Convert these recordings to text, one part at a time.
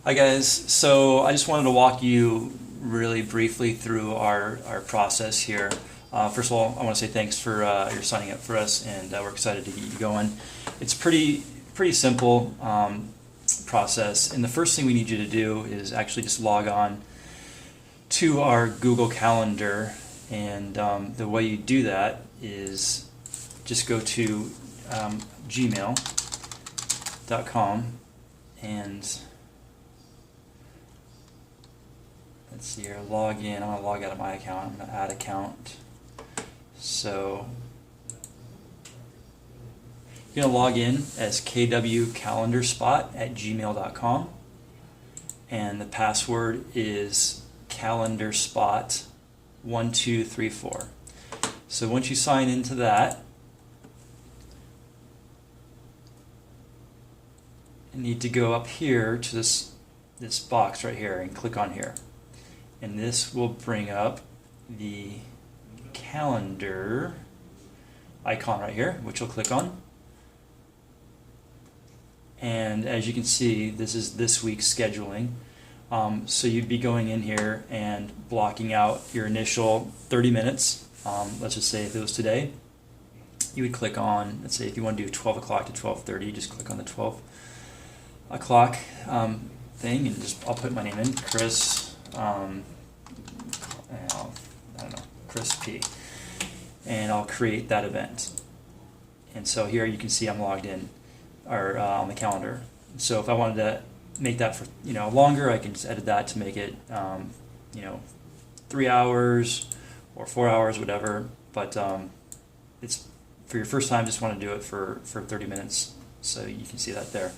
Hi guys, so I just wanted to walk you really briefly through our process here. First of all, I want to say thanks for your signing up for us, and we're excited to get you going. It's pretty simple process, and the first thing we need you to do is actually just log on to our Google Calendar, and the way you do that is just go to gmail.com and let's see here, log in. I'm going to log out of my account. I'm going to add account. So you're going to log in as kwcalendarspot@gmail.com, and the password is calendarspot1234. So once you sign into that, you need to go up here to this box right here and click on here. And this will bring up the calendar icon right here, which you'll click on. And as you can see, this is this week's scheduling. So you'd be going in here and blocking out your initial 30 minutes. Let's just say if it was today, you would click on, let's say if you want to do 12 o'clock to 12:30, you just click on the 12 o'clock thing, and I'll put my name in, Chris. I don't know, Chris P. And I'll create that event. And so here you can see I'm logged in, or on the calendar. So if I wanted to make that for longer, I can just edit that to make it 3 hours or 4 hours, whatever. But it's for your first time. Just want to do it for 30 minutes, so you can see that there.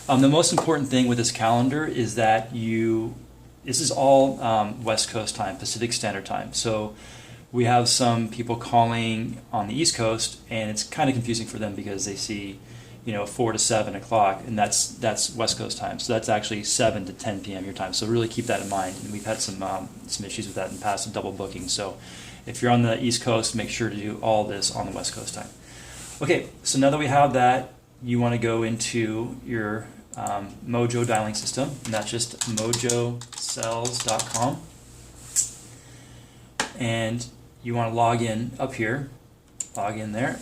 The most important thing with this calendar is that this is all West Coast time, Pacific Standard Time. So we have some people calling on the East Coast, and it's kind of confusing for them because they see 4 to 7 o'clock, and that's West Coast time. So that's actually 7 to 10 p.m. your time. So really keep that in mind. And we've had some issues with that in the past, some double booking. So if you're on the East Coast, make sure to do all this on the West Coast time. Okay, so now that we have that, you want to go into your Mojo dialing system, and that's just mojocells.com, and you want to log in up here, log in there,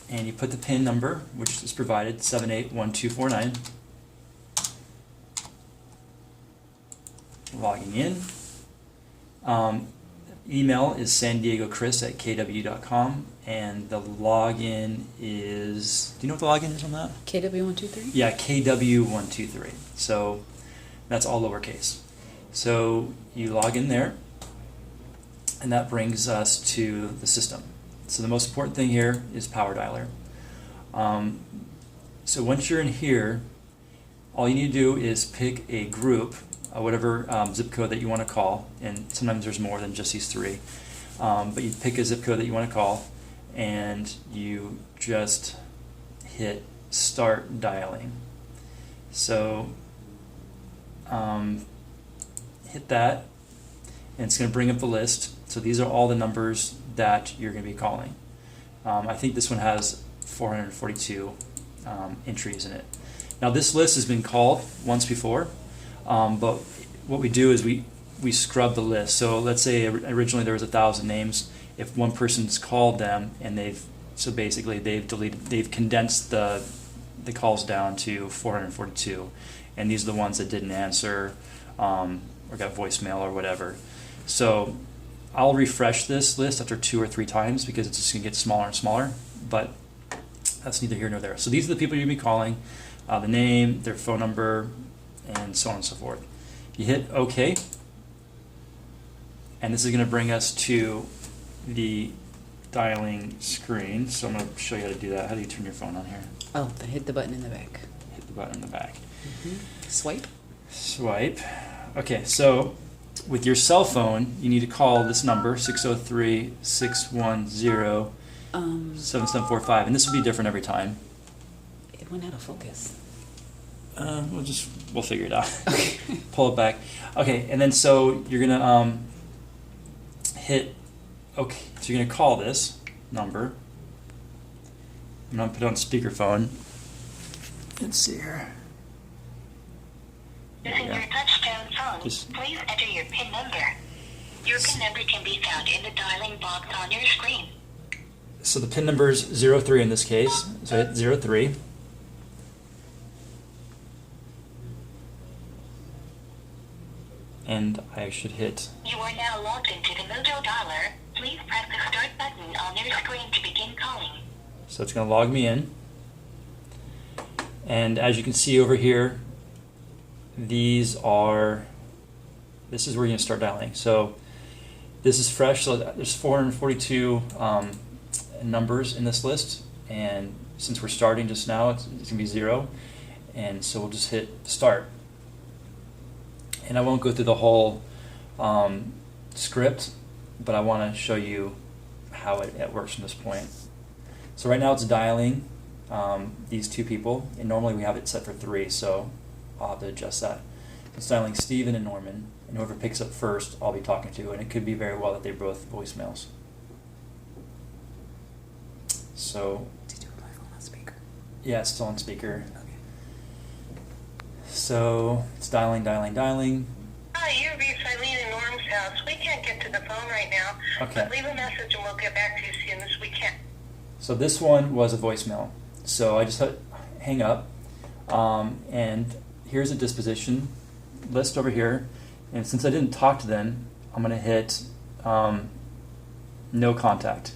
and you put the PIN number, which is provided, 781249. Logging in. Email is sandiegocris@kw.com, and the login is, do you know what the login is on that? KW123? Yeah, KW123. So that's all lowercase. So you log in there, and that brings us to the system. So the most important thing here is Power Dialer. So once you're in here, all you need to do is pick a group, whatever zip code that you want to call, and sometimes there's more than just these three. But you pick a zip code that you want to call, and you just hit start dialing. So hit that, and it's going to bring up the list. So these are all the numbers that you're going to be calling. I think this one has 442 entries in it. Now this list has been called once before, but what we do is we scrub the list. So let's say originally there was 1,000 names. If one person's called them, and they've condensed the calls down to 442, and these are the ones that didn't answer or got voicemail or whatever. So I'll refresh this list after 2 or 3 times because it's just going to get smaller and smaller, but that's neither here nor there. So these are the people you're going to be calling, the name, their phone number, and so on and so forth. You hit OK, and this is going to bring us to the dialing screen. So I'm going to show you how to do that. How do you turn your phone on here? Oh, hit the button in the back. Hit the button in the back. Swipe. Swipe. Okay, so with your cell phone, you need to call this number, 603-610-7745, and this will be different every time. It went out of focus. We'll figure it out. Okay. Pull it back. Okay, and then so you're gonna hit OK. So you're gonna call this number. I'm gonna put it on speakerphone. Let's see here. Using your tone, Just please enter your PIN number. Your PIN number can be found in the dialing box on your screen. so the pin number is 03 in this case. So I hit 03. And I should hit. You are now logged into the Mojo dialer. Please press the start button on your screen to begin calling. So it's going to log me in. And as you can see over here, this is where you're going to start dialing. So this is fresh, so there's 442 numbers in this list, and since we're starting just now, it's going to be 0, and so we'll just hit start. And I won't go through the whole script, but I want to show you how it works from this point. So right now it's dialing these two people, and normally we have it set for 3, so I'll have to adjust that. It's dialing Steven and Norman, and whoever picks up first I'll be talking to, and it could be very well that they're both voicemails. So Did you put my phone on speaker? yeah, it's still on speaker. Okay. So it's dialing. Hi, you've reached Eileen and Norm's house. We can't get to the phone right now. Okay. But leave a message and we'll get back to you as soon as we can. So this one was a voicemail. So I just hit hang up, and here's a disposition list over here. And since I didn't talk to them, I'm going to hit no contact.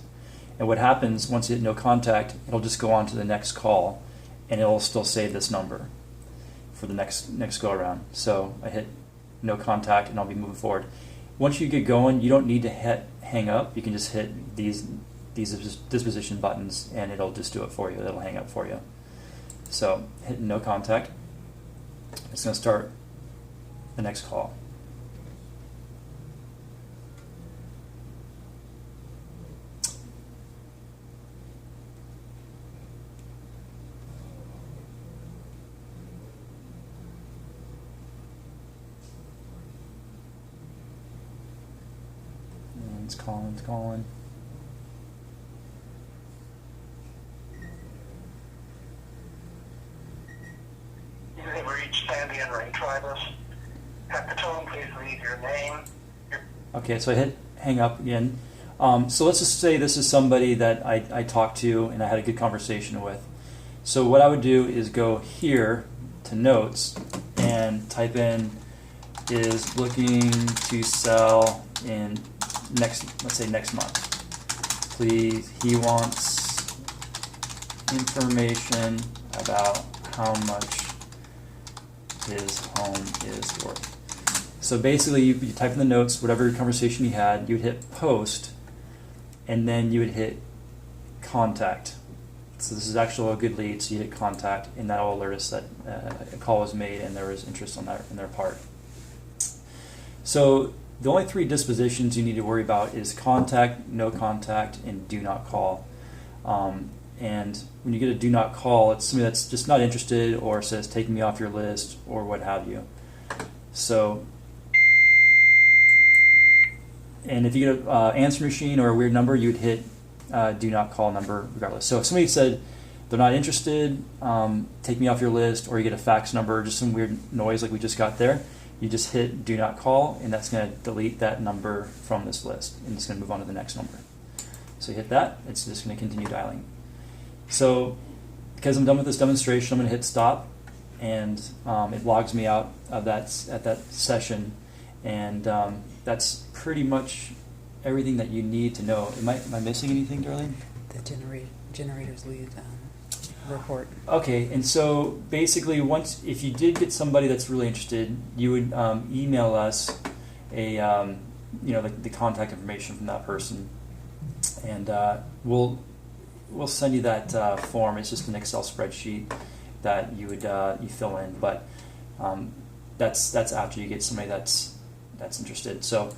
And what happens once you hit no contact, it'll just go on to the next call, and it'll still save this number for the next go around. So I hit no contact, and I'll be moving forward. Once you get going, you don't need to hit hang up. You can just hit these disposition buttons, and it'll just do it for you. It'll hang up for you. So hit no contact. It's going to start the next call. And it's calling. You have reached Sandy and Ray Tribus. At the tone, please leave your name. Okay, so I hit hang up again. So let's just say this is somebody that I talked to and I had a good conversation with. So what I would do is go here to notes and type in is looking to sell in let's say next month. Please, he wants information about how much his home is worth. So basically you type in the notes, whatever conversation you had, you would hit post, and then you would hit contact. So this is actually a good lead, so you hit contact, and that will alert us that a call was made and there was interest on their part. So the only 3 dispositions you need to worry about is contact, no contact, and do not call. And when you get a do not call, it's somebody that's just not interested or says take me off your list or what have you. So, and if you get an answer machine or a weird number, you would hit do not call number regardless. So if somebody said they're not interested, take me off your list, or you get a fax number, just some weird noise like we just got there, you just hit do not call, and that's going to delete that number from this list, and it's going to move on to the next number. So you hit that, it's just going to continue dialing. So because I'm done with this demonstration, I'm going to hit stop, and it logs me out of that session, and that's pretty much everything that you need to know. Am I missing anything, Darlene? The generators lead report. Okay, and so basically, if you did get somebody that's really interested, you would email us the contact information from that person, and we'll send you that form. It's just an Excel spreadsheet that you would you fill in, but that's after you get somebody that's interested. So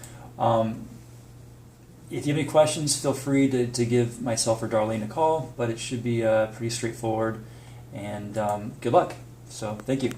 if you have any questions, feel free to give myself or Darlene a call, but it should be pretty straightforward, and good luck. So thank you.